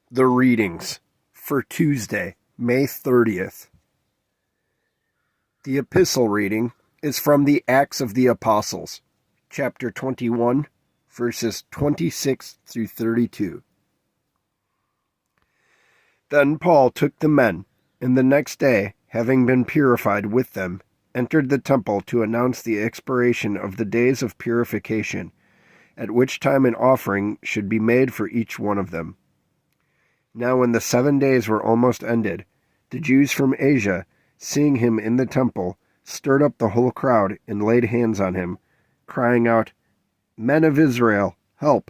The readings for Tuesday, May 30th. The epistle reading is from the Acts of the Apostles, chapter 21, verses 26 through 32. Then Paul took the men, and the next day, having been purified with them, entered the temple to announce the expiration of the days of purification, at which time an offering should be made for each one of them. Now when the 7 days were almost ended, the Jews from Asia, seeing him in the temple, stirred up the whole crowd and laid hands on him, crying out, "Men of Israel, help!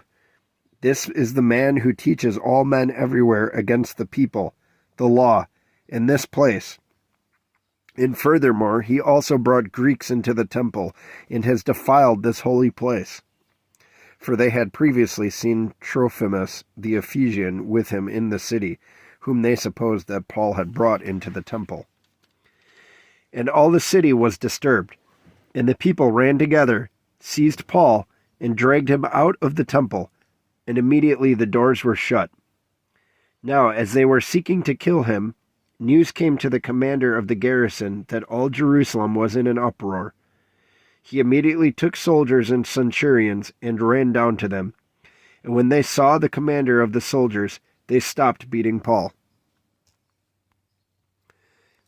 This is the man who teaches all men everywhere against the people, the law, in this place. And furthermore, he also brought Greeks into the temple and has defiled this holy place." For they had previously seen Trophimus the Ephesian with him in the city, whom they supposed that Paul had brought into the temple. And all the city was disturbed, and the people ran together, seized Paul, and dragged him out of the temple, and immediately the doors were shut. Now, as they were seeking to kill him, news came to the commander of the garrison that all Jerusalem was in an uproar. He immediately took soldiers and centurions and ran down to them. And when they saw the commander of the soldiers, they stopped beating Paul.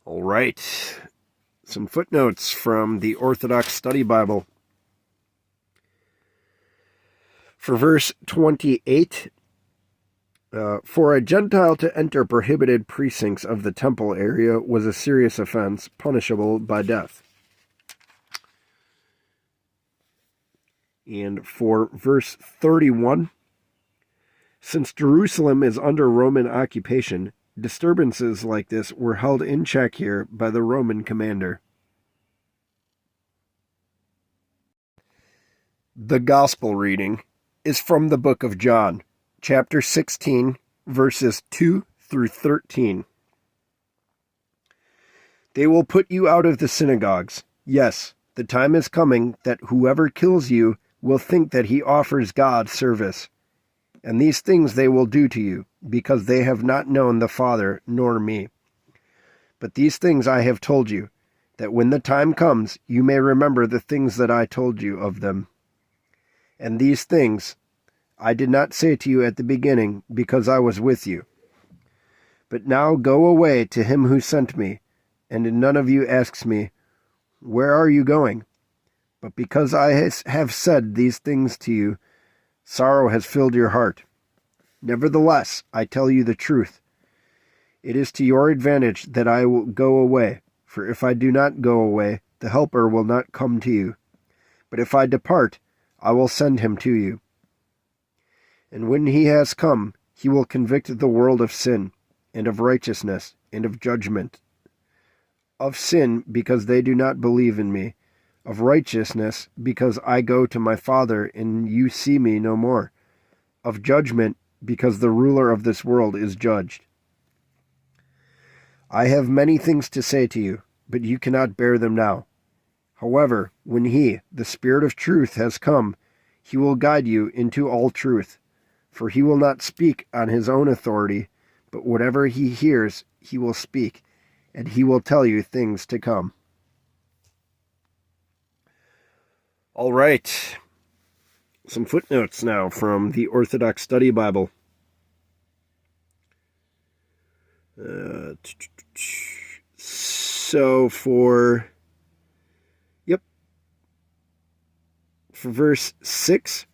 All right. Some footnotes from the Orthodox Study Bible. For verse 28, for a Gentile to enter prohibited precincts of the temple area was a serious offense, punishable by death. And for verse 31, since Jerusalem is under Roman occupation, disturbances like this were held in check here by the Roman commander. The Gospel reading is from the book of John, chapter 16, verses 2 through 13. They will put you out of the synagogues. Yes, the time is coming that whoever kills you will think that he offers God service. And these things they will do to you, because they have not known the Father nor me. But these things I have told you, that when the time comes you may remember the things that I told you of them. And these things I did not say to you at the beginning, because I was with you. But now go away to him who sent me, and none of you asks me, "Where are you going?" But because I have said these things to you, sorrow has filled your heart. Nevertheless, I tell you the truth. It is to your advantage that I will go away, for if I do not go away, the Helper will not come to you. But if I depart, I will send him to you. And when he has come, he will convict the world of sin, and of righteousness, and of judgment. Of sin, because they do not believe in me. Of righteousness, because I go to my Father, and you see me no more. Of judgment, because the ruler of this world is judged. I have many things to say to you, but you cannot bear them now. However, when he, the Spirit of truth, has come, he will guide you into all truth. For he will not speak on his own authority, but whatever he hears, he will speak, and he will tell you things to come. All right. Some footnotes now from the Orthodox Study Bible. So for verse 6,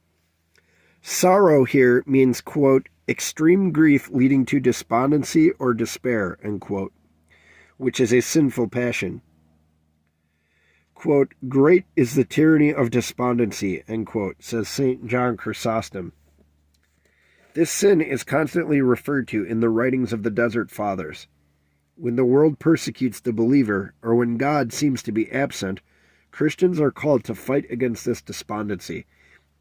sorrow here means, quote, extreme grief leading to despondency or despair, end quote, which is a sinful passion. Quote, great is the tyranny of despondency, end quote, says St. John Chrysostom. This sin is constantly referred to in the writings of the Desert Fathers. When the world persecutes the believer, or when God seems to be absent, Christians are called to fight against this despondency,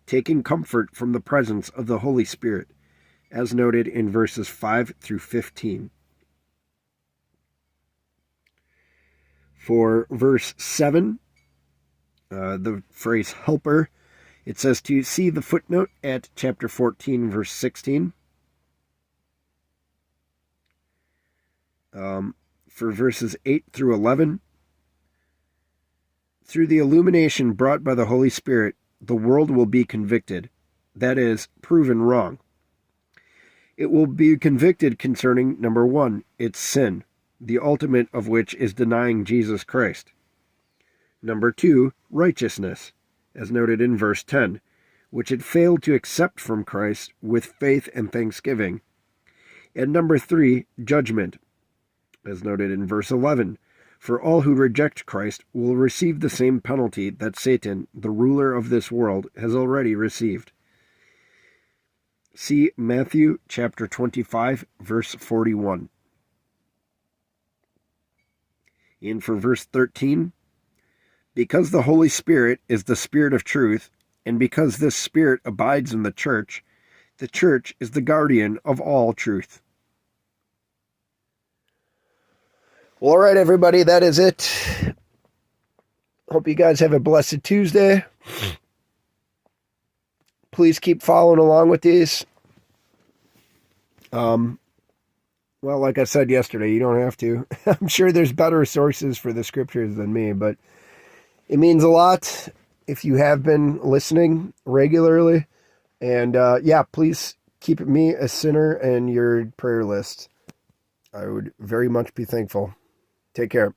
taking comfort from the presence of the Holy Spirit, as noted in verses 5 through 15. For verse 7, the phrase helper, it says to see the footnote at chapter 14, verse 16. for verses 8 through 11. Through the illumination brought by the Holy Spirit, the world will be convicted, that is, proven wrong. It will be convicted concerning, number 1, its sin, the ultimate of which is denying Jesus Christ. Number 2, righteousness, as noted in verse 10, which it failed to accept from Christ with faith and thanksgiving. And number 3, judgment, as noted in verse 11, for all who reject Christ will receive the same penalty that Satan, the ruler of this world, has already received. See Matthew chapter 25, verse 41. And for verse 13, because the Holy Spirit is the Spirit of truth, and because this Spirit abides in the church is the guardian of all truth. Well, all right, everybody, that is it. Hope you guys have a blessed Tuesday. Please keep following along with these. Well, like I said yesterday, you don't have to. I'm sure there's better sources for the scriptures than me, but it means a lot if you have been listening regularly. And please keep me a sinner in your prayer list. I would very much be thankful. Take care.